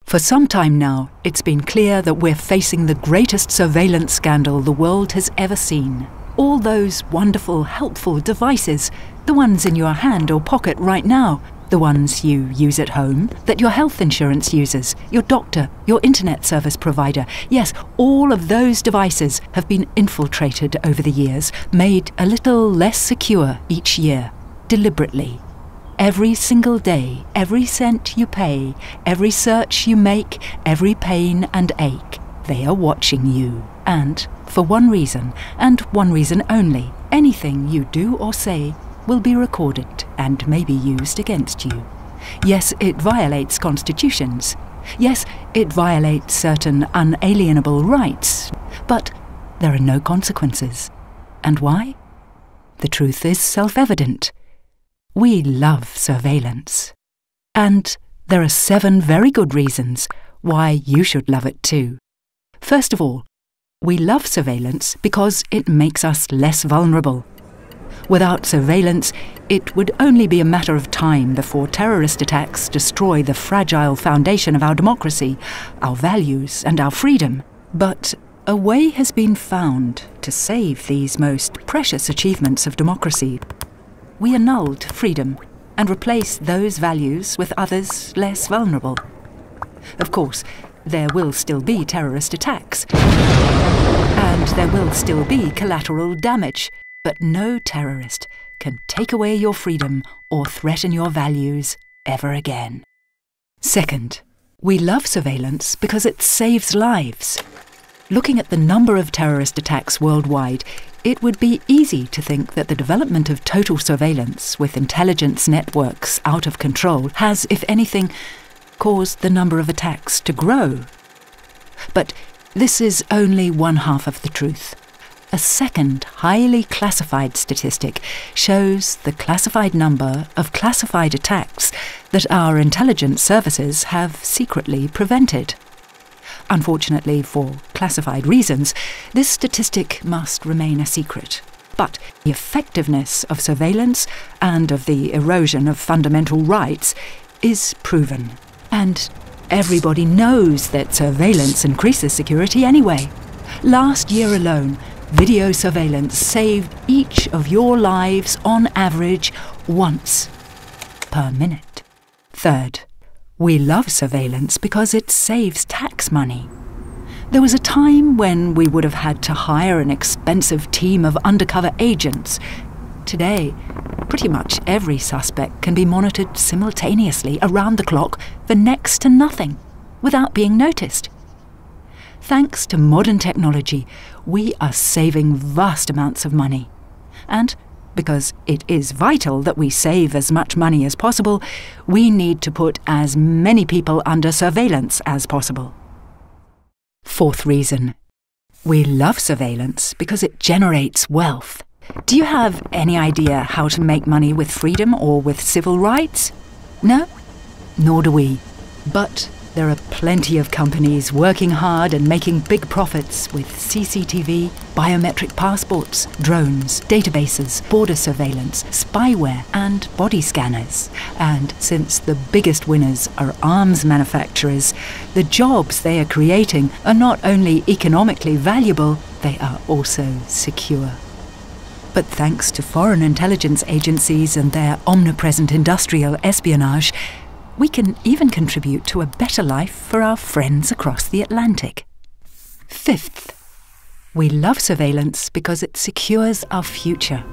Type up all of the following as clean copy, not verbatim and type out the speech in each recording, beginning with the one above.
For some time now, it's been clear that we're facing the greatest surveillance scandal the world has ever seen. All those wonderful, helpful devices, the ones in your hand or pocket right now, the ones you use at home, that your health insurance uses, your doctor, your internet service provider. Yes, all of those devices have been infiltrated over the years, made a little less secure each year, deliberately. Every single day, every cent you pay, every search you make, every pain and ache, they are watching you. And for one reason, and one reason only, anything you do or say will be recorded and may be used against you. Yes, it violates constitutions. Yes, it violates certain unalienable rights. But there are no consequences. And why? The truth is self-evident. We love surveillance. And there are 7 very good reasons why you should love it too. First of all, we love surveillance because it makes us less vulnerable. Without surveillance, it would only be a matter of time before terrorist attacks destroy the fragile foundation of our democracy, our values and our freedom. But a way has been found to save these most precious achievements of democracy. We annulled freedom and replaced those values with others less vulnerable. Of course, there will still be terrorist attacks, and there will still be collateral damage, but no terrorist can take away your freedom or threaten your values ever again. Second, we love surveillance because it saves lives. Looking at the number of terrorist attacks worldwide, it would be easy to think that the development of total surveillance with intelligence networks out of control has, if anything, caused the number of attacks to grow. But this is only one half of the truth. A second, highly classified statistic shows the classified number of classified attacks that our intelligence services have secretly prevented. Unfortunately, for classified reasons, this statistic must remain a secret. But the effectiveness of surveillance and of the erosion of fundamental rights is proven. And everybody knows that surveillance increases security anyway. Last year alone, video surveillance saved each of your lives on average once per minute. Third, we love surveillance because it saves tax money. There was a time when we would have had to hire an expensive team of undercover agents. Today, pretty much every suspect can be monitored simultaneously around the clock for next to nothing, without being noticed. Thanks to modern technology, we are saving vast amounts of money. And because it is vital that we save as much money as possible, we need to put as many people under surveillance as possible. Fourth reason. We love surveillance because it generates wealth. Do you have any idea how to make money with freedom or with civil rights? No? Nor do we. But there are plenty of companies working hard and making big profits with CCTV, biometric passports, drones, databases, border surveillance, spyware and body scanners. And since the biggest winners are arms manufacturers, the jobs they are creating are not only economically valuable, they are also secure. But thanks to foreign intelligence agencies and their omnipresent industrial espionage, we can even contribute to a better life for our friends across the Atlantic. Fifth, we love surveillance because it secures our future.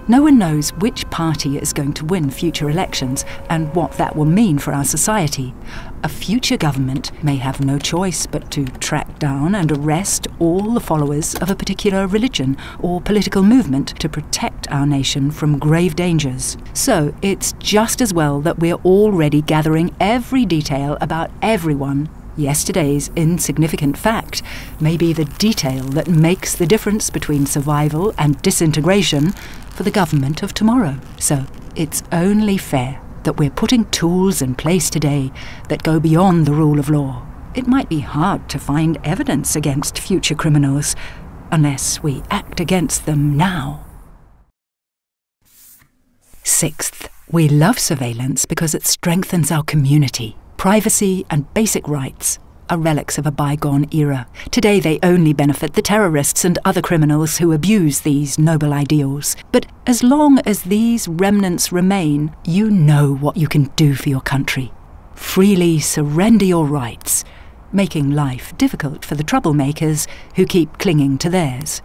No one knows which party is going to win future elections and what that will mean for our society. A future government may have no choice but to track down and arrest all the followers of a particular religion or political movement to protect our nation from grave dangers. So it's just as well that we're already gathering every detail about everyone. Yesterday's insignificant fact may be the detail that makes the difference between survival and disintegration for the government of tomorrow. So it's only fair that we're putting tools in place today that go beyond the rule of law. It might be hard to find evidence against future criminals unless we act against them now. Sixth, We love surveillance because it strengthens our community. Privacy and basic rights are relics of a bygone era. Today they only benefit the terrorists and other criminals who abuse these noble ideals. But as long as these remnants remain, you know what you can do for your country. Freely surrender your rights, making life difficult for the troublemakers who keep clinging to theirs.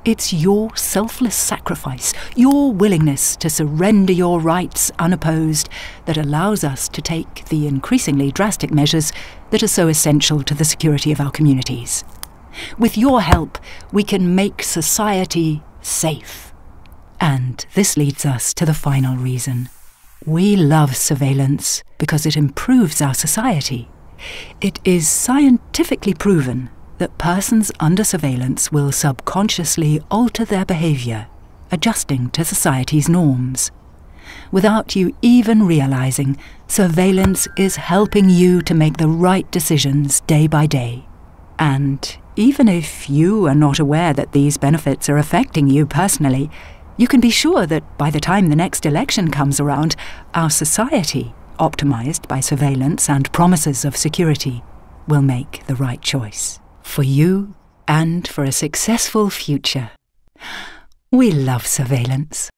It's your selfless sacrifice, your willingness to surrender your rights unopposed, that allows us to take the increasingly drastic measures that are so essential to the security of our communities. With your help, we can make society safe. And this leads us to the final reason. We love surveillance because it improves our society. It is scientifically proven that persons under surveillance will subconsciously alter their behaviour, adjusting to society's norms. Without you even realising, surveillance is helping you to make the right decisions day by day. And even if you are not aware that these benefits are affecting you personally, you can be sure that by the time the next election comes around, our society, optimised by surveillance and promises of security, will make the right choice. For you and for a successful future. We love surveillance.